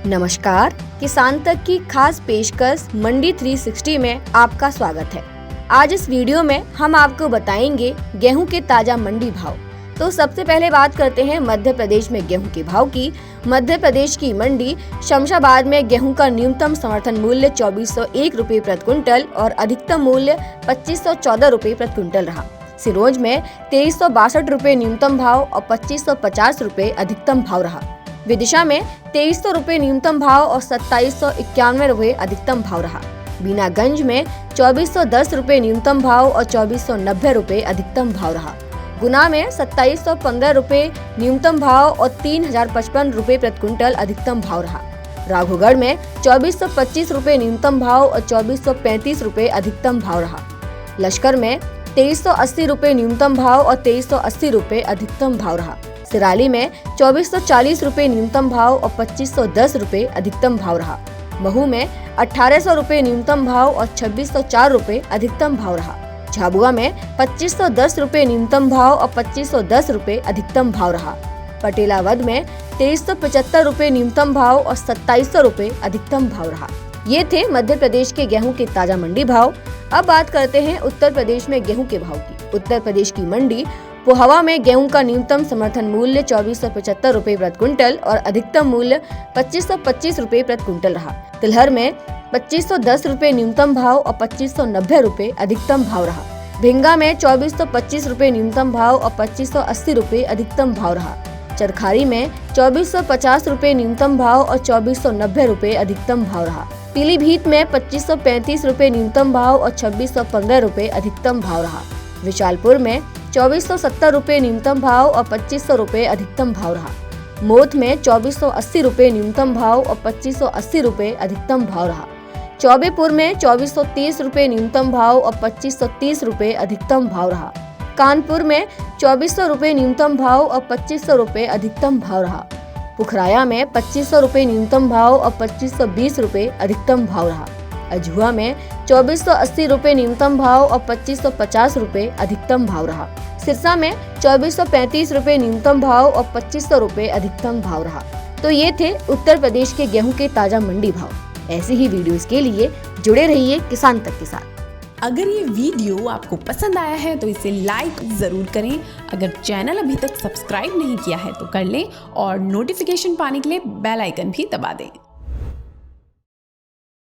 नमस्कार, किसान तक की खास पेशकश मंडी 360 में आपका स्वागत है। आज इस वीडियो में हम आपको बताएंगे गेहूं के ताजा मंडी भाव। तो सबसे पहले बात करते हैं मध्य प्रदेश में गेहूं के भाव की। मध्य प्रदेश की मंडी शमशाबाद में गेहूं का न्यूनतम समर्थन मूल्य 2401 रुपए प्रति क्विंटल और अधिकतम मूल्य 2514 रुपए प्रति क्विंटल रहा। सिरोंज में 2362 रुपए न्यूनतम भाव और 2550 रुपए अधिकतम भाव रहा। विदिशा में 2300 रुपए न्यूनतम भाव और 2791 रुपए अधिकतम भाव रहा। बीनागंज में 2410 रुपए न्यूनतम भाव और 2490 रुपए अधिकतम भाव रहा। गुना में 2715 रुपए न्यूनतम भाव और 3055 रुपए प्रति क्विंटल अधिकतम भाव रहा। राघोगढ़ में 2425 रुपए न्यूनतम भाव और 2435 रुपए अधिकतम भाव रहा। लश्कर में 2380 रुपए न्यूनतम भाव और 2380 रुपए अधिकतम भाव रहा। सिराली में 2440 रुपए न्यूनतम भाव और 2510 रुपए अधिकतम भाव रहा। महू में 1800 रुपए न्यूनतम भाव और 2604 रुपए अधिकतम भाव रहा। झाबुआ में 2510 रुपए न्यूनतम भाव और 2510 रुपए अधिकतम भाव रहा। पटेलावद में 2375 रुपए न्यूनतम भाव और 2700 रुपए अधिकतम भाव रहा। ये थे मध्य प्रदेश के गेहूं के ताजा मंडी भाव। अब बात करते हैं उत्तर प्रदेश में गेहूं के भाव की। उत्तर प्रदेश की मंडी पोहवा में गेहूं का न्यूनतम समर्थन मूल्य 2475 रुपए प्रति क्विंटल और अधिकतम मूल्य 2525 रुपए प्रति क्विंटल रहा। तिलहर में 2510 रुपए न्यूनतम भाव और 2590 रुपए अधिकतम भाव रहा। भिंगा में 2425 रुपए न्यूनतम भाव और 2580 रुपए अधिकतम भाव रहा। चरखारी में 2450 रुपए न्यूनतम भाव और 2490 रुपए अधिकतम भाव रहा। पीलीभीत में 2535 रुपए न्यूनतम भाव और 2615 रुपए अधिकतम भाव रहा। विशालपुर में 2470 रुपए न्यूनतम भाव और 2500 रुपए अधिकतम भाव रहा। मोथ में 2480 रुपए न्यूनतम भाव और 2580 रुपए अधिकतम भाव रहा। चौबेपुर में 2430 रुपए न्यूनतम भाव और 2530 रुपए अधिकतम भाव रहा। कानपुर में 2400 रुपए न्यूनतम भाव और 2500 रुपए अधिकतम भाव रहा। पुखराया में 2500 रुपए न्यूनतम भाव और 2520 रुपए अधिकतम भाव रहा। अझुआ में 2480 रुपए न्यूनतम भाव और 2550 रुपए अधिकतम भाव रहा। सिरसा में 2435 रुपए न्यूनतम भाव और 2500 रुपए अधिकतम भाव रहा। तो ये थे उत्तर प्रदेश के गेहूं के ताजा मंडी भाव। ऐसी ही वीडियोस के लिए जुड़े रहिए किसान तक के साथ। अगर ये वीडियो आपको पसंद आया है तो इसे लाइक ज़रूर करें। अगर चैनल अभी तक सब्सक्राइब नहीं किया है तो कर लें और नोटिफिकेशन पाने के लिए बेल आइकन भी दबा दें।